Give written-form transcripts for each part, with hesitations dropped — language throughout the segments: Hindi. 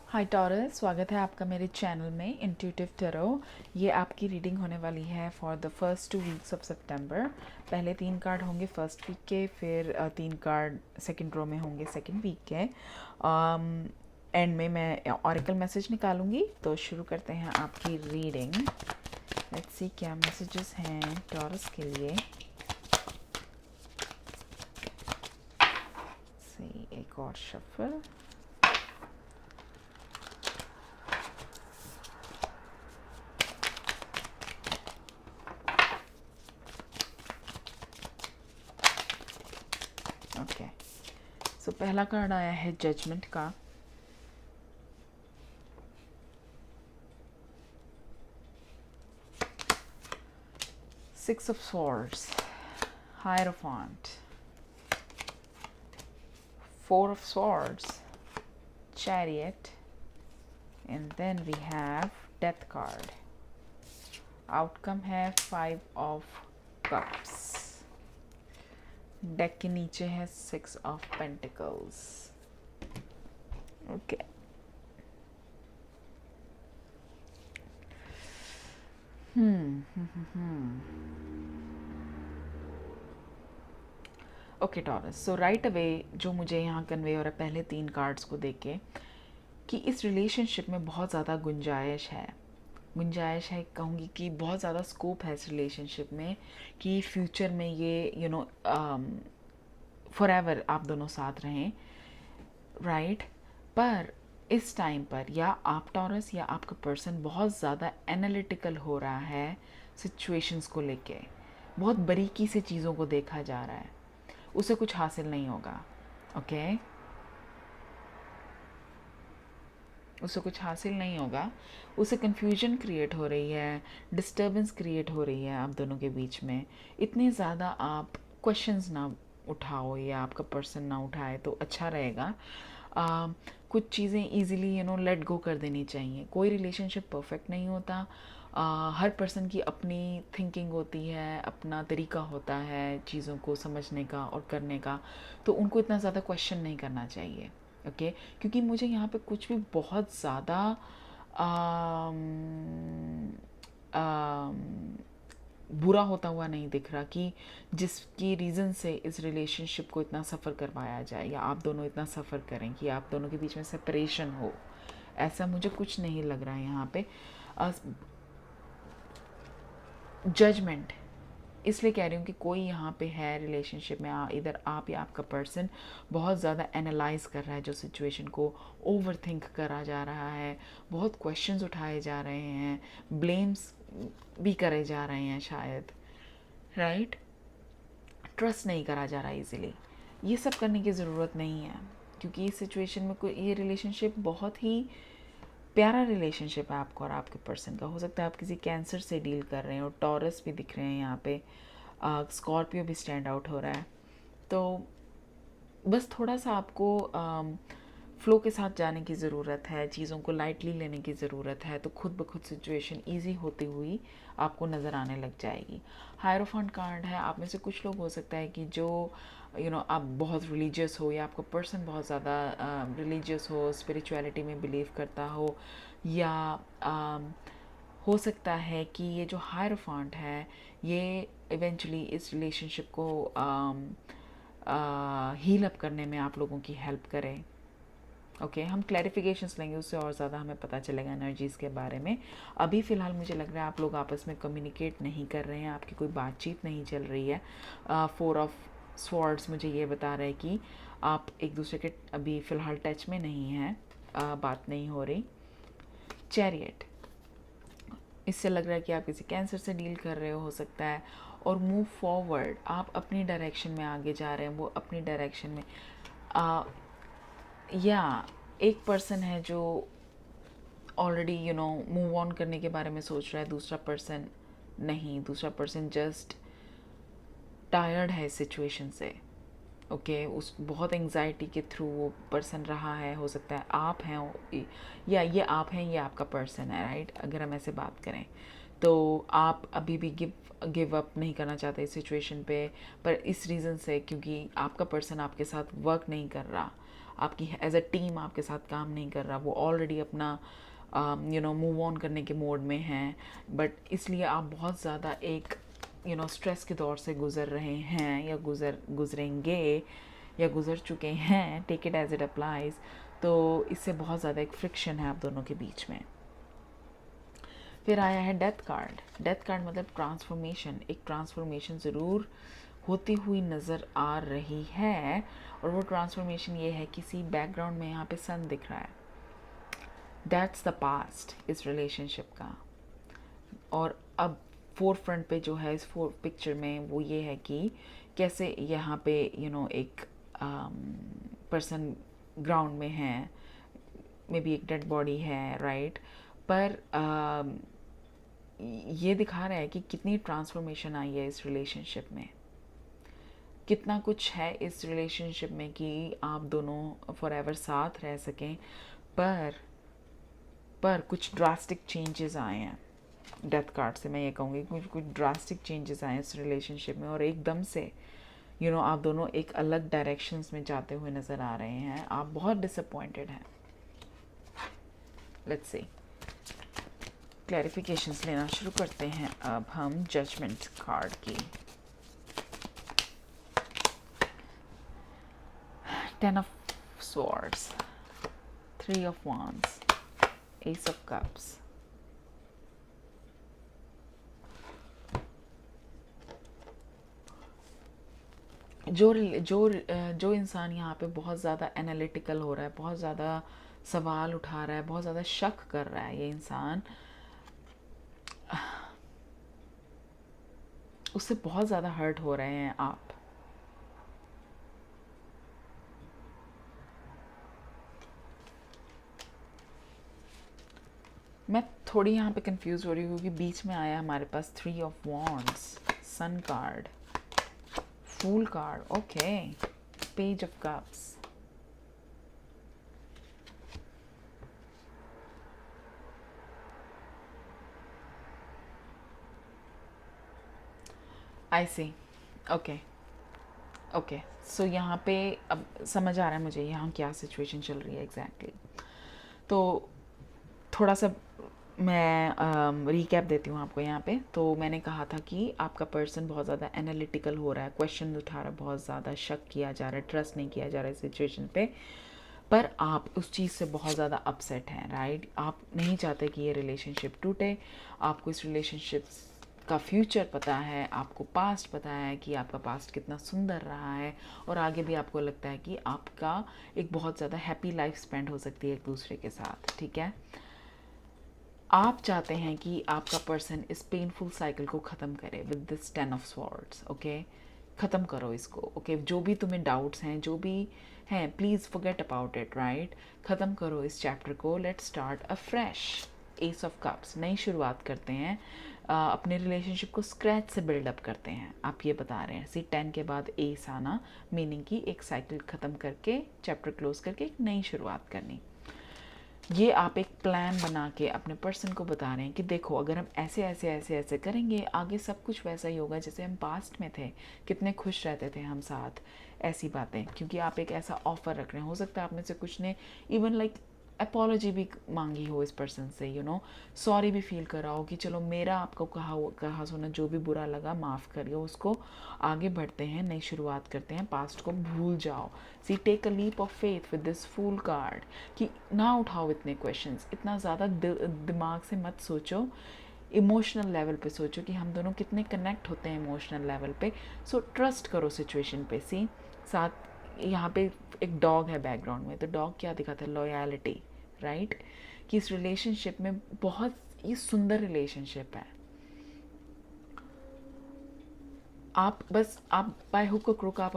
हाय टॉरस, स्वागत है आपका मेरे चैनल में इंट्यूटिव टैरो। ये आपकी रीडिंग होने वाली है for the first 2 weeks of सितंबर। पहले 3 कार्ड होंगे फर्स्ट वीक के, फिर 3 कार्ड सेकंड रो में होंगे सेकंड वीक के। एंड में मैं ऑरिकल मैसेज निकालूंगी। तो शुरू करते हैं आपकी रीडिंग। लेट्स सी क्या मैसेजेस हैं टॉरस के लिए। सही, एक और शफल। ओके, सो पहला कार्ड आया है जजमेंट का। Six of Swords, Hierophant, Four of Swords, Chariot, and then we have Death card. Outcome है Five of Cups. डेक के नीचे है Six of Pentacles. Okay. Okay taurus, so right away जो मुझे यहाँ कन्वे हो रहा है पहले 3 कार्ड्स को देख के, कि इस रिलेशनशिप में बहुत ज़्यादा गुंजाइश है कहूँगी कि बहुत ज़्यादा स्कोप है इस रिलेशनशिप में कि फ्यूचर में ये फॉर एवर आप दोनों साथ रहें, राइट। पर इस टाइम पर या आप टॉरस या आपका पर्सन बहुत ज़्यादा एनालिटिकल हो रहा है सिचुएशंस को लेके, बहुत बारीकी से चीज़ों को देखा जा रहा है, उसे कुछ हासिल नहीं होगा। ओके, उसे कुछ हासिल नहीं होगा, उसे कन्फ्यूजन क्रिएट हो रही है, डिस्टर्बेंस क्रिएट हो रही है आप दोनों के बीच में। इतने ज़्यादा आप क्वेश्चंस ना उठाओ या आपका पर्सन ना उठाए तो अच्छा रहेगा। कुछ चीज़ें इजीली लेट गो कर देनी चाहिए। कोई रिलेशनशिप परफेक्ट नहीं होता। हर पर्सन की अपनी थिंकिंग होती है, अपना तरीका होता है चीज़ों को समझने का और करने का, तो उनको इतना ज़्यादा क्वेश्चन नहीं करना चाहिए। ओके, क्योंकि मुझे यहाँ पे कुछ भी बहुत ज़्यादा बुरा होता हुआ नहीं दिख रहा कि जिसकी रीज़न से इस रिलेशनशिप को इतना सफ़र करवाया जाए या आप दोनों इतना सफ़र करें कि आप दोनों के बीच में सेपरेशन हो। ऐसा मुझे कुछ नहीं लग रहा है यहाँ पे। जजमेंट इसलिए कह रही हूँ कि कोई यहाँ पे है रिलेशनशिप में, इधर आप या आपका पर्सन बहुत ज़्यादा एनालाइज कर रहा है जो सिचुएशन को, ओवर थिंक करा जा रहा है, बहुत क्वेश्चंस उठाए जा रहे हैं, ब्लेम्स भी करे जा रहे हैं शायद, राइट। ट्रस्ट नहीं करा जा रहा इजीली। ये सब करने की ज़रूरत नहीं है, क्योंकि इस सिचुएशन में कोई ये रिलेशनशिप बहुत ही प्यारा रिलेशनशिप है आपको और आपके पर्सन का। हो सकता है आप किसी कैंसर से डील कर रहे हैं और टॉरस भी दिख रहे हैं यहाँ पे, स्कॉर्पियो भी स्टैंड आउट हो रहा है। तो बस थोड़ा सा आपको फ़्लो के साथ जाने की ज़रूरत है, चीज़ों को लाइटली लेने की ज़रूरत है, तो खुद ब खुद सिचुएशन ईजी होती हुई आपको नज़र आने लग जाएगी। हायरोफेंट कार्ड है। आप में से कुछ लोग हो सकता है कि जो आप बहुत रिलीजियस हो या आपका पर्सन बहुत ज़्यादा रिलीजियस हो, स्पिरिचुअलिटी में बिलीव करता हो, या हो सकता है कि ये जो हायरोफेंट है ये इवेंचुअली इस रिलेशनशिप को हील अप करने में आप लोगों की हेल्प करें। ओके, हम क्लैरिफिकेशंस लेंगे, उससे और ज़्यादा हमें पता चलेगा एनर्जीज़ के बारे में। अभी फ़िलहाल मुझे लग रहा है आप लोग आपस में कम्युनिकेट नहीं कर रहे हैं, आपकी कोई बातचीत नहीं चल रही है। फोर ऑफ स्वॉर्ड्स मुझे ये बता रहा है कि आप एक दूसरे के अभी फ़िलहाल टच में नहीं हैं, बात नहीं हो रही। चैरियट, इससे लग रहा है कि आप किसी कैंसर से डील कर रहे हो सकता है, और मूव फॉरवर्ड, आप अपनी डायरेक्शन में आगे जा रहे हैं, वो अपनी डायरेक्शन में। या एक पर्सन है जो ऑलरेडी मूव ऑन करने के बारे में सोच रहा है, दूसरा पर्सन नहीं, दूसरा पर्सन जस्ट टायर्ड है इस सिचुएशन से। ओके, उस बहुत एंग्जाइटी के थ्रू वो पर्सन रहा है। हो सकता है आप हैं या ये आप हैं, ये आपका पर्सन है, राइट। अगर हम ऐसे बात करें तो आप अभी भी गिव अप नहीं करना चाहते इस सिचुएशन पे, पर इस रीज़न से क्योंकि आपका पर्सन आपके साथ वर्क नहीं कर रहा, आपकी एज अ टीम आपके साथ काम नहीं कर रहा, वो ऑलरेडी अपना मूव ऑन करने के मोड में हैं, बट इसलिए आप बहुत ज़्यादा एक स्ट्रेस के दौर से गुज़र रहे हैं या गुज़रेंगे या गुज़र चुके हैं, take it as it applies. तो इससे बहुत ज़्यादा एक फ्रिक्शन है आप दोनों के बीच में। फिर आया है डेथ कार्ड। डेथ कार्ड मतलब ट्रांसफॉर्मेशन। एक ट्रांसफॉर्मेशन ज़रूर होती हुई नज़र आ रही है, और वो ट्रांसफॉर्मेशन ये है, किसी बैकग्राउंड में यहाँ पे सन दिख रहा है। दैट्स द पास्ट इस रिलेशनशिप का। और अब फोर फ्रंट पे जो है इस पिक्चर में वो ये है कि कैसे यहाँ पे एक पर्सन ग्राउंड में है, मे बी एक डेड बॉडी है, राइट, पर ये दिखा रहा है कि कितनी ट्रांसफॉर्मेशन आई है इस रिलेशनशिप में, कितना कुछ है इस रिलेशनशिप में कि आप दोनों फॉर एवर साथ रह सकें, पर कुछ ड्रास्टिक चेंजेस आए हैं। डेथ कार्ड से मैं ये कहूँगी कुछ कुछ ड्रास्टिक चेंजेस आए इस रिलेशनशिप में, और एकदम से आप दोनों एक अलग डायरेक्शंस में जाते हुए नज़र आ रहे हैं। आप बहुत डिसअपॉइंटेड हैं। लेट्स सी, क्लैरिफिकेशंस लेना शुरू करते हैं अब हम जजमेंट कार्ड की। 10 of swords, 3 of wands, ace of cups, जो इंसान यहाँ पे बहुत ज़्यादा एनालिटिकल हो रहा है, बहुत ज़्यादा सवाल उठा रहा है, बहुत ज़्यादा शक कर रहा है, ये इंसान उससे बहुत ज़्यादा हर्ट हो रहे हैं आप। मैं थोड़ी यहाँ पे कंफ्यूज हो रही हूँ क्योंकि बीच में आया हमारे पास 3 of wands, sun card, fool card, okay, page of cups, I see, okay okay. So यहाँ पे अब समझ आ रहा है मुझे यहाँ क्या सिचुएशन चल रही है एग्जैक्टली। तो थोड़ा सा मैं रिकैप देती हूँ आपको यहाँ पे। तो मैंने कहा था कि आपका पर्सन बहुत ज़्यादा एनालिटिकल हो रहा है, क्वेश्चन उठा रहा है, बहुत ज़्यादा शक किया जा रहा है, ट्रस्ट नहीं किया जा रहा है सिचुएशन पे, पर आप उस चीज़ से बहुत ज़्यादा अपसेट हैं, राइट। आप नहीं चाहते कि ये रिलेशनशिप टूटे, आपको इस रिलेशनशिप का फ्यूचर पता है, आपको पास्ट पता है कि आपका पास्ट कितना सुंदर रहा है, और आगे भी आपको लगता है कि आपका एक बहुत ज़्यादा हैप्पी लाइफ स्पेंड हो सकती है एक दूसरे के साथ, ठीक है। आप चाहते हैं कि आपका पर्सन इस पेनफुल साइकिल को ख़त्म करे with this 10 of swords, okay. ख़त्म करो इसको, ओके। जो भी तुम्हें डाउट्स हैं, जो भी हैं, please forget about it, right. ख़त्म करो इस चैप्टर को, let's start a fresh. S of cups, नई शुरुआत करते हैं, अपने रिलेशनशिप को स्क्रैच से बिल्डअप करते हैं, आप ये बता रहे हैं। सी 10 के बाद एस आना, मीनिंग कि एक साइकिल ख़त्म करके, चैप्टर क्लोज करके एक नई शुरुआत करनी। ये आप एक प्लान बना के अपने पर्सन को बता रहे हैं कि देखो, अगर हम ऐसे ऐसे ऐसे ऐसे करेंगे, आगे सब कुछ वैसा ही होगा जैसे हम पास्ट में थे, कितने खुश रहते थे हम साथ, ऐसी बातें। क्योंकि आप एक ऐसा ऑफर रख रहे हैं, हो सकता है आप में से कुछ ने इवन लाइक अपॉलॉजी भी मांगी हो इस पर्सन से, सॉरी भी फील करा हो कि चलो मेरा आपको कहा सुना जो भी बुरा लगा माफ़ करिए उसको, आगे बढ़ते हैं, नई शुरुआत करते हैं, पास्ट को भूल जाओ। See take a leap of faith with this fool card, कि ना उठाओ इतने क्वेश्चंस, इतना ज़्यादा दिमाग से मत सोचो, इमोशनल लेवल पे सोचो कि हम दोनों कितने कनेक्ट होते हैं इमोशनल लेवल पे। सो ट्रस्ट करो सिचुएशन पे। सी साथ यहाँ पे एक डॉग है बैकग्राउंड में, तो डॉग क्या दिखाता है, लॉयलिटी, राइट। कि इस रिलेशनशिप में बहुत ही सुंदर रिलेशनशिप है। आप बस आप बाय हुक और क्रुक आप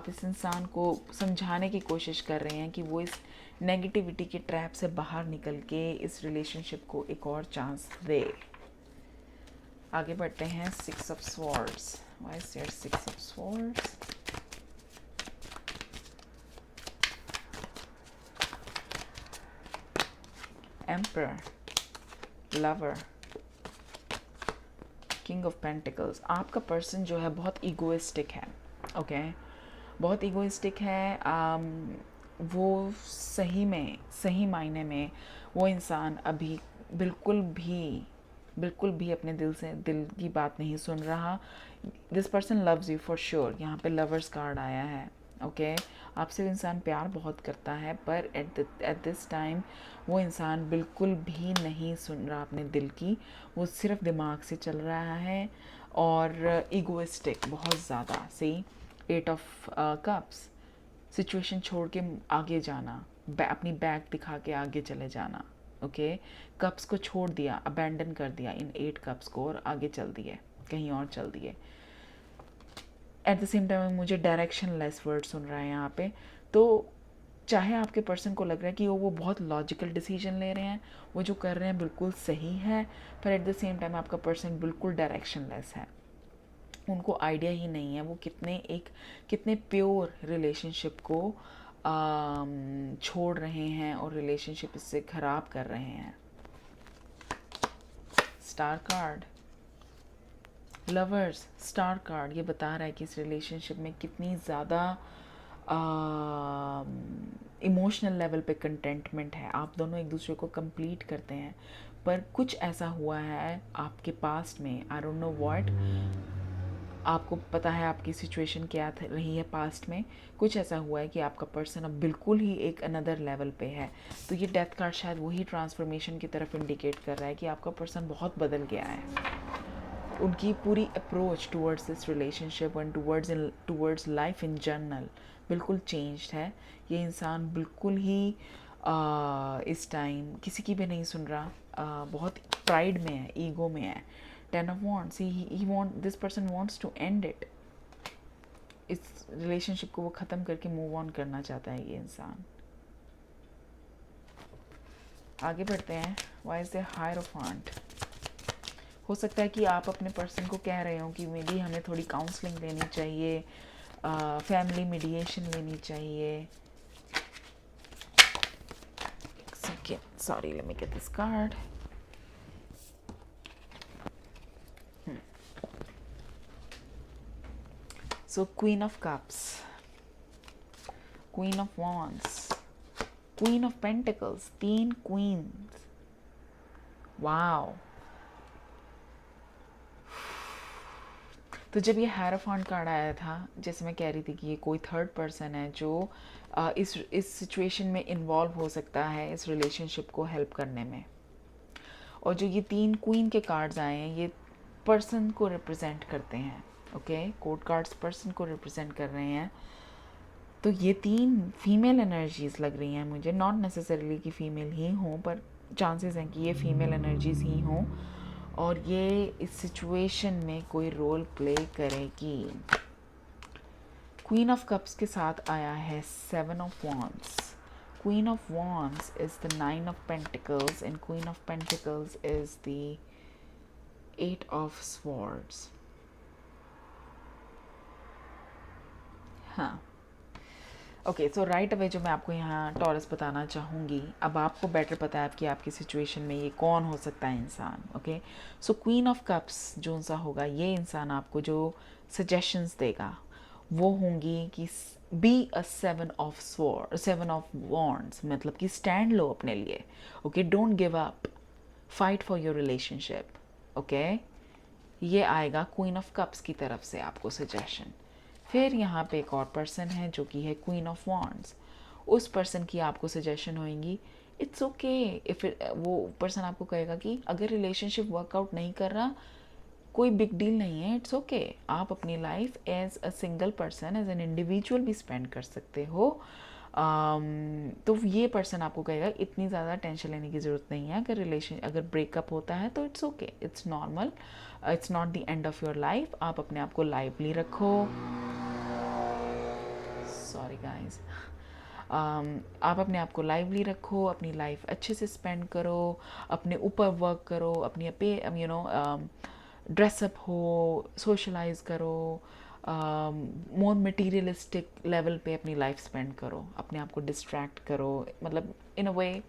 इस इंसान को समझाने की कोशिश कर रहे हैं कि वो इस नेगेटिविटी के ट्रैप से बाहर निकल के इस रिलेशनशिप को एक और चांस दे। आगे बढ़ते हैं, 6 of swords. Why is there 6 of swords? Emperor, lover, king of pentacles. आपका पर्सन जो है बहुत ईगोइस्टिक है, ओके बहुत ईगोइस्टिक है। वो सही मायने में वो इंसान अभी बिल्कुल भी अपने दिल की बात नहीं सुन रहा। This person loves you for sure, यहाँ पे लवर्स कार्ड आया है। ओके आपसे वो इंसान प्यार बहुत करता है, पर एट दिस टाइम वो इंसान बिल्कुल भी नहीं सुन रहा अपने दिल की, वो सिर्फ दिमाग से चल रहा है और ईगोइस्टिक बहुत ज़्यादा। सी 8 ऑफ कप्स, सिचुएशन छोड़ के आगे जाना, अपनी बैग दिखा के आगे चले जाना। ओके कप्स को छोड़ दिया, अबैंडन कर दिया इन 8 कप्स को और आगे चल दिए, कहीं और चल दिए। एट द सेम टाइम मुझे डायरेक्शन लेस वर्ड सुन रहा है यहाँ पे। तो चाहे आपके पर्सन को लग रहा है कि वो बहुत लॉजिकल डिसीजन ले रहे हैं, वो जो कर रहे हैं बिल्कुल सही है, पर एट द सेम टाइम आपका पर्सन बिल्कुल डायरेक्शन लेस है। उनको आइडिया ही नहीं है वो कितने प्योर रिलेशनशिप को छोड़ रहे हैं और रिलेशनशिप इससे ख़राब कर रहे हैं। Star card, lovers, star card ये बता रहा है कि इस रिलेशनशिप में कितनी ज़्यादा इमोशनल लेवल पे कंटेंटमेंट है। आप दोनों एक दूसरे को कंप्लीट करते हैं, पर कुछ ऐसा हुआ है आपके पास्ट में, आई डोंट नो व्हाट, आपको पता है आपकी सिचुएशन क्या रही है पास्ट में, कुछ ऐसा हुआ है कि आपका पर्सन अब बिल्कुल ही एक अनदर लेवल पे है। तो ये डेथ कार्ड शायद वही ट्रांसफॉर्मेशन की तरफ इंडिकेट कर रहा है कि आपका पर्सन बहुत बदल गया है। उनकी पूरी approach towards this relationship and towards life in general बिल्कुल चेंज्ड है। ये इंसान बिल्कुल ही इस टाइम किसी की भी नहीं सुन रहा, बहुत प्राइड में है, ईगो में है। 10 of Wands, this person wants to end it, इस रिलेशनशिप को वो ख़त्म करके मूव ऑन करना चाहता है ये इंसान। आगे बढ़ते हैं। Why is there Hierophant? हो सकता है कि आप अपने पर्सन को कह रहे हो कि मे बी हमें थोड़ी काउंसलिंग लेनी चाहिए, फैमिली मीडिएशन लेनी चाहिए। Sorry, let me get this card. So Queen of Cups, Queen of Wands, Queen of Pentacles, 3 queens. Wow. तो जब ये हायरोफांट कार्ड आया था, जैसे मैं कह रही थी कि ये कोई थर्ड पर्सन है जो इस सिचुएशन में इन्वॉल्व हो सकता है इस रिलेशनशिप को हेल्प करने में। और जो ये 3 क्वीन के कार्ड्स आए हैं ये पर्सन को रिप्रेजेंट करते हैं। ओके कोर्ट कार्ड्स पर्सन को रिप्रेजेंट कर रहे हैं। तो ये 3 फीमेल एनर्जीज़ लग रही हैं मुझे, नॉट नेसेसरीली कि फ़ीमेल ही हों, पर चांसेस हैं कि ये फीमेल एनर्जीज़ ही हों और ये इस सिचुएशन में कोई रोल प्ले करेगी। क्वीन ऑफ कप्स के साथ आया है 7 of wands. Queen of Wands is the 9 of Pentacles and Queen of Pentacles is the 8 of Swords. हाँ ओके सो राइट अवे जो मैं आपको यहाँ टॉरस बताना चाहूँगी, अब आपको बेटर पता है कि आपकी सिचुएशन में ये कौन हो सकता है इंसान। Okay so queen of cups जो सा होगा, ये इंसान आपको जो सजेशंस देगा वो होंगी कि बी अ 7 ऑफ वॉन्ड्स, मतलब कि स्टैंड लो अपने लिए। Okay don't give up, fight for your relationship. Okay ये आएगा क्वीन ऑफ कप्स की तरफ से आपको सजेशन। फिर यहाँ पे एक और पर्सन है जो कि है क्वीन ऑफ वॉन्ड्स। उस पर्सन की आपको सजेशन होएंगी इट्स ओके इफ वो पर्सन आपको कहेगा कि अगर रिलेशनशिप वर्कआउट नहीं कर रहा कोई बिग डील नहीं है, इट्स ओके आप अपनी life as a single person as an individual भी स्पेंड कर सकते हो। तो ये पर्सन आपको कहेगा इतनी ज़्यादा टेंशन लेने की ज़रूरत नहीं है, अगर ब्रेकअप होता है तो it's okay, it's normal, it's not the end of your life. आप अपने आप को लाइवली रखो। सॉरी गाइस, आप अपने आप को लाइवली रखो, अपनी लाइफ अच्छे से स्पेंड करो, अपने ऊपर वर्क करो, अपनी ड्रेसअप हो, सोशलाइज करो, मोर मटीरियलिस्टिक लेवल पे अपनी लाइफ स्पेंड करो, अपने आप को डिस्ट्रैक्ट करो, मतलब इन अ वे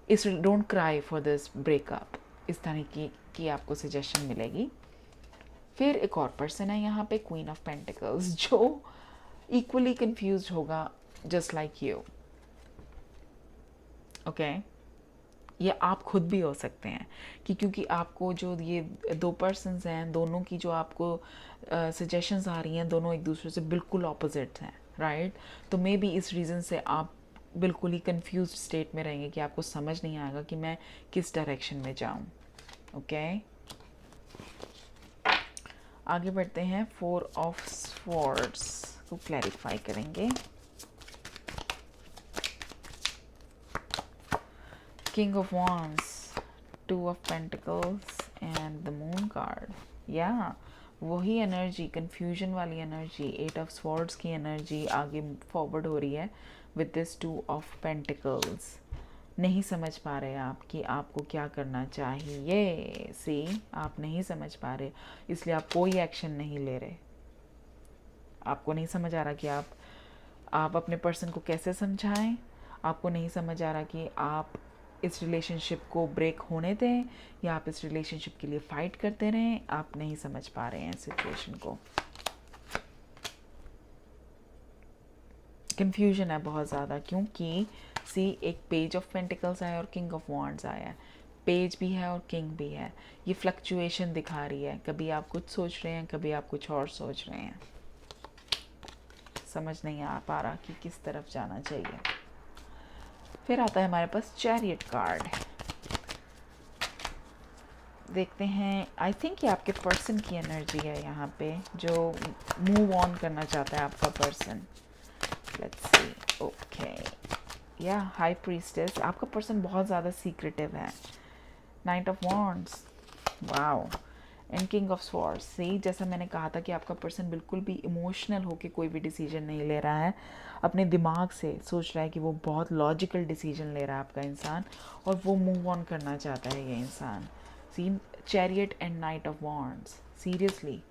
इस don't cry for this breakup, इस तरह की आपको सजेशन मिलेगी। फिर एक और पर्सन है यहाँ पे क्वीन ऑफ पेंटिकल्स जो इक्वली कंफ्यूज होगा जस्ट लाइक यू, ओके। ये आप खुद भी हो सकते हैं कि क्योंकि आपको जो ये दो पर्सन्स हैं, दोनों की जो आपको सजेशंस आ रही हैं, दोनों एक दूसरे से बिल्कुल ऑपोजिट हैं, राइट। तो मे बी इस रीज़न से आप बिल्कुल ही कंफ्यूज स्टेट में रहेंगे कि आपको समझ नहीं आएगा कि मैं किस डायरेक्शन में जाऊं, ओके। आगे बढ़ते हैं, 4 ऑफ स्वॉर्ड्स को क्लैरिफाई करेंगे। King of Wands, 2 of Pentacles and the Moon card. Yeah, वही एनर्जी, कंफ्यूजन वाली एनर्जी, 8 ऑफ स्वॉर्ड्स की एनर्जी आगे फॉरवर्ड हो रही है विद दिस 2 ऑफ पेंटिकल्स। नहीं समझ पा रहे आप कि आपको क्या करना चाहिए। सी, आप नहीं समझ पा रहे, इसलिए आप कोई एक्शन नहीं ले रहे। आपको नहीं समझ आ रहा कि आप अपने पर्सन को कैसे समझाएं। आपको नहीं समझ आ रहा कि आप इस रिलेशनशिप को ब्रेक होने दें या आप इस रिलेशनशिप के लिए फ़ाइट करते रहें। आप नहीं समझ पा रहे हैं सिचुएशन को। कन्फ्यूजन है बहुत ज़्यादा, क्योंकि सी, एक पेज ऑफ पेंटिकल्स आया और किंग ऑफ वॉन्ड्स आया है। पेज भी है और किंग भी है। ये फ्लक्चुएशन दिखा रही है, कभी आप कुछ सोच रहे हैं, कभी आप कुछ और सोच रहे हैं। समझ नहीं आ पा रहा कि किस तरफ जाना चाहिए। फिर आता है हमारे पास चैरियट कार्ड। देखते हैं, आई थिंक ये आपके पर्सन की एनर्जी है यहाँ पे, जो मूव ऑन करना चाहता है आपका पर्सन। लेट्स सी, ओके, या हाई प्रीस्टेस। आपका पर्सन बहुत ज़्यादा सीक्रेटिव है। Night of wands, wow, and king of swords. सही, जैसा मैंने कहा था कि आपका पर्सन बिल्कुल भी इमोशनल होकर कोई भी डिसीजन नहीं ले रहा है, अपने दिमाग से सोच रहा है कि वो बहुत लॉजिकल डिसीजन ले रहा है आपका इंसान, और वो मूव ऑन करना चाहता है ये इंसान। Scene, chariot and knight of wands, seriously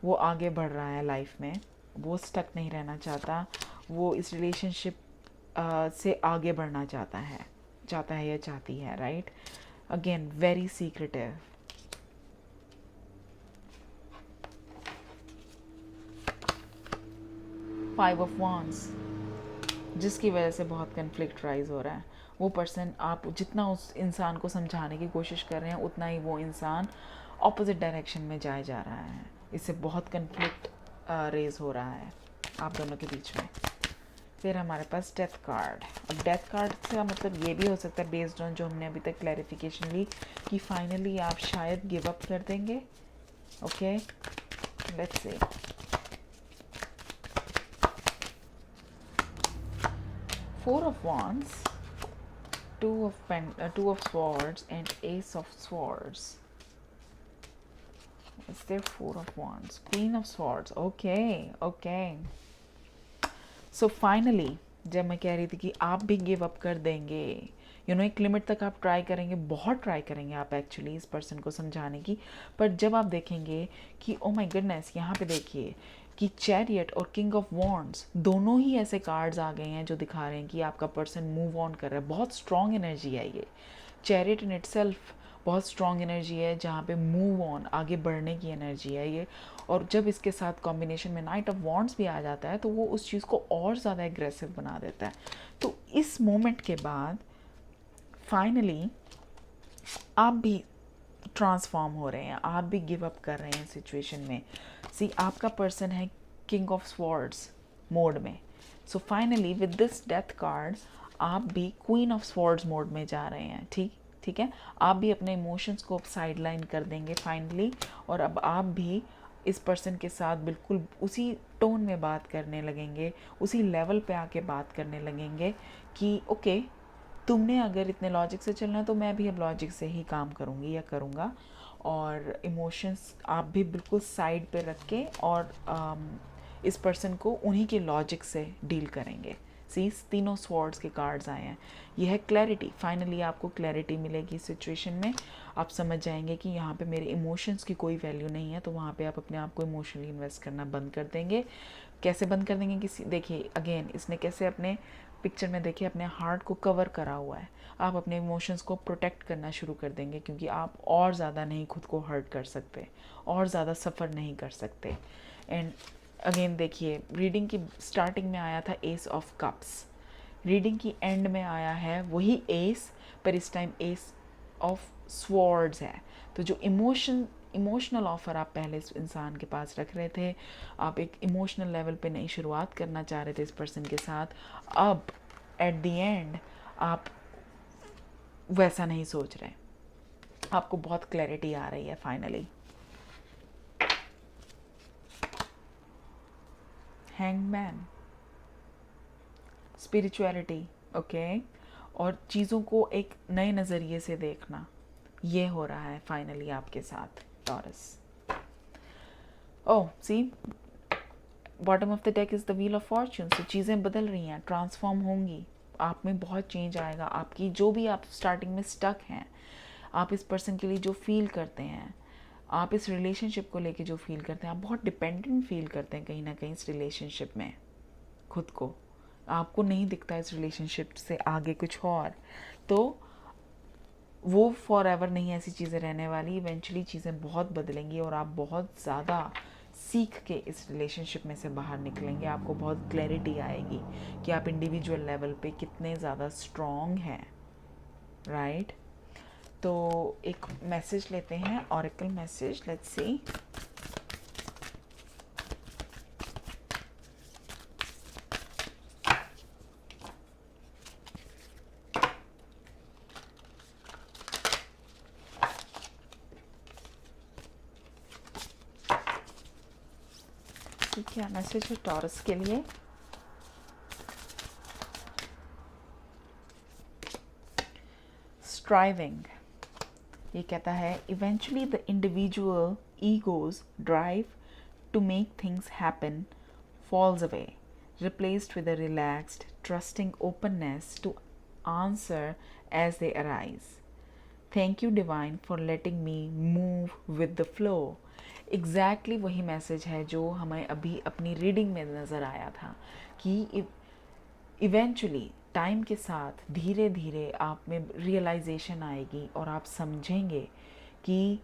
वो आगे बढ़ रहा है लाइफ में, वो स्टक नहीं रहना चाहता, वो इस रिलेशनशिप से आगे बढ़ना चाहता है या चाहती है, right. Again very secretive. 5 of wands, जिसकी वजह से बहुत कन्फ्लिक्ट राइज हो रहा है। वो पर्सन, आप जितना उस इंसान को समझाने की कोशिश कर रहे हैं, उतना ही वो इंसान ऑपोजिट डायरेक्शन में जाए जा रहा है। इससे बहुत कन्फ्लिक्ट रेज हो रहा है आप दोनों के बीच में। फिर हमारे पास डेथ कार्ड। अब डेथ कार्ड का मतलब ये भी हो सकता है, बेस्ड ऑन जो हमने अभी तक क्लैरिफिकेशन ली, कि फाइनली आप शायद गिव अप कर देंगे। Okay, let's say 4 of Wands, 2 of Swords and Ace of Swords. Is there 4 of Wands? Queen of Swords. Okay, okay. So finally, जब मैं कह रही थी कि आप भी गिव अप कर देंगे, एक लिमिट तक आप ट्राई करेंगे, बहुत ट्राई करेंगे आप एक्चुअली इस पर्सन को समझाने की, पर जब आप देखेंगे कि ओ माय गुडनेस, यहाँ पे देखिए कि चैरियट और किंग ऑफ वॉन्ड्स दोनों ही ऐसे कार्ड्स आ गए हैं जो दिखा रहे हैं कि आपका पर्सन मूव ऑन कर रहा है। बहुत स्ट्रॉन्ग एनर्जी है ये। चैरियट इन इटसेल्फ बहुत स्ट्रॉन्ग एनर्जी है, जहाँ पे मूव ऑन, आगे बढ़ने की एनर्जी है ये। और जब इसके साथ कॉम्बिनेशन में नाइट ऑफ वॉन्ड्स भी आ जाता है, तो वो उस चीज़ को और ज़्यादा एग्रेसिव बना देता है। तो इस मोमेंट के बाद फाइनली आप भी ट्रांसफॉर्म हो रहे हैं, आप भी गिव अप कर रहे हैं सिचुएशन में। सी, आपका पर्सन है किंग ऑफ स्वॉर्ड्स मोड में। So finally with this death card आप भी क्वीन ऑफ स्वॉर्ड्स मोड में जा रहे हैं। ठीक है, आप भी अपने इमोशंस को साइड लाइन कर देंगे फाइनली, और अब आप भी इस पर्सन के साथ बिल्कुल उसी टोन में बात करने लगेंगे, उसी लेवल पे आके बात करने लगेंगे कि ओके, तुमने अगर इतने लॉजिक से चलना है तो मैं भी अब लॉजिक से ही काम करूँगी या करूँगा। और इमोशंस आप भी बिल्कुल साइड पे रख के, और इस पर्सन को उन्हीं के लॉजिक से डील करेंगे। सी, तीनों स्वॉर्ड्स के कार्ड्स आए हैं। यह है क्लैरिटी। फाइनली आपको क्लैरिटी मिलेगी सिचुएशन में। आप समझ जाएंगे कि यहाँ पे मेरे इमोशंस की कोई वैल्यू नहीं है, तो वहाँ पे आप अपने आप को इमोशनली इन्वेस्ट करना बंद कर देंगे। कैसे बंद कर देंगे? किसी, देखिए अगेन इसने कैसे अपने पिक्चर में देखिए अपने हार्ट को कवर करा हुआ है। आप अपने इमोशंस को प्रोटेक्ट करना शुरू कर देंगे, क्योंकि आप और ज़्यादा नहीं खुद को हर्ट कर सकते, और ज़्यादा सफ़र नहीं कर सकते। एंड अगेन देखिए, रीडिंग की स्टार्टिंग में आया था एस ऑफ कप्स, रीडिंग की एंड में आया है वही एस, पर इस टाइम एस ऑफ स्वॉर्ड्स है। तो जो इमोशनल ऑफ़र आप पहले इस इंसान के पास रख रहे थे, आप एक इमोशनल लेवल पे नई शुरुआत करना चाह रहे थे इस पर्सन के साथ, अब एट द एंड आप वैसा नहीं सोच रहे, आपको बहुत क्लैरिटी आ रही है फाइनली। हैंगमैन, स्पिरिचुअलिटी, ओके, और चीज़ों को एक नए नज़रिए से देखना, ये हो रहा है फाइनली आपके साथ Taurus. Oh see, bottom of the deck is the wheel of fortune. तो चीज़ें बदल रही हैं, ट्रांसफॉर्म होंगी, आप में बहुत चेंज आएगा। आपकी जो भी आप स्टार्टिंग में स्टक हैं, आप इस पर्सन के लिए जो फील करते हैं, आप इस रिलेशनशिप को लेके जो फील करते हैं, आप बहुत डिपेंडेंट फील करते हैं कहीं ना कहीं इस रिलेशनशिप में खुद को, आपको नहीं दिखता इस रिलेशनशिप से आगे कुछ और, तो वो फॉर एवर नहीं ऐसी चीज़ें रहने वाली, इवेंचुअली चीज़ें बहुत बदलेंगी और आप बहुत ज़्यादा सीख के इस रिलेशनशिप में से बाहर निकलेंगे। आपको बहुत क्लैरिटी आएगी कि आप इंडिविजुअल लेवल पे कितने ज़्यादा स्ट्रॉन्ग हैं, राइट। तो एक मैसेज लेते हैं, ऑरेकल मैसेज, लेट्स सी। क्या मैसेज है टॉरस के लिए? स्ट्राइविंग, ये कहता है eventually the individual egos drive to make things happen falls away, replaced with a relaxed, trusting openness to answer as they arise. Thank you divine for letting me move with the flow. Exactly वही मैसेज है जो हमें अभी अपनी रीडिंग में नज़र आया था कि इवेंचुअली टाइम के साथ धीरे धीरे आप में रियलाइजेशन आएगी और आप समझेंगे कि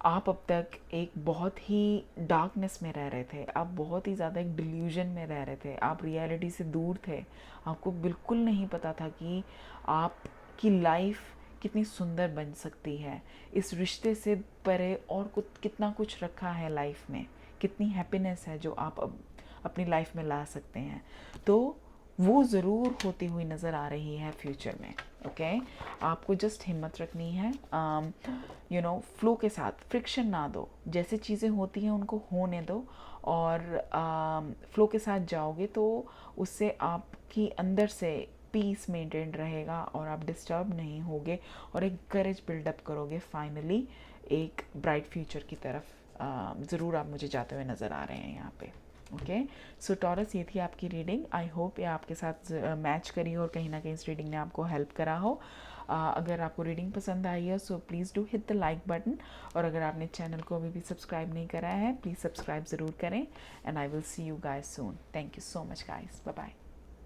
आप अब तक एक बहुत ही डार्कनेस में रह रहे थे, आप बहुत ही ज़्यादा एक डिल्यूजन में रह रहे थे, आप रियलिटी से दूर थे, आपको बिल्कुल नहीं पता था कि आपकी लाइफ कितनी सुंदर बन सकती है, इस रिश्ते से परे और कुछ कितना कुछ रखा है लाइफ में, कितनी हैप्पीनेस है जो आप अब अपनी लाइफ में ला सकते हैं। तो वो ज़रूर होती हुई नज़र आ रही है फ्यूचर में, ओके। आपको जस्ट हिम्मत रखनी है, यू नो, फ्लो के साथ, फ्रिक्शन ना दो, जैसे चीज़ें होती हैं उनको होने दो, और फ्लो के साथ जाओगे तो उससे आपकी अंदर से पीस मेंटेन रहेगा और आप डिस्टर्ब नहीं होगे और एक करेज बिल्डअप करोगे फाइनली एक ब्राइट फ्यूचर की तरफ। ज़रूर आप मुझे जाते हुए नज़र आ रहे हैं यहाँ पे, ओके। सो टॉरस, ये थी आपकी रीडिंग। आई होप ये आपके साथ मैच करी हो और कहीं ना कहीं इस रीडिंग ने आपको हेल्प करा हो। अगर आपको रीडिंग पसंद आई है so please do hit the like button, और अगर आपने चैनल को अभी भी सब्सक्राइब नहीं करा है प्लीज़ सब्सक्राइब ज़रूर करें, and I will see you guys soon. Thank you so much guys, bye bye.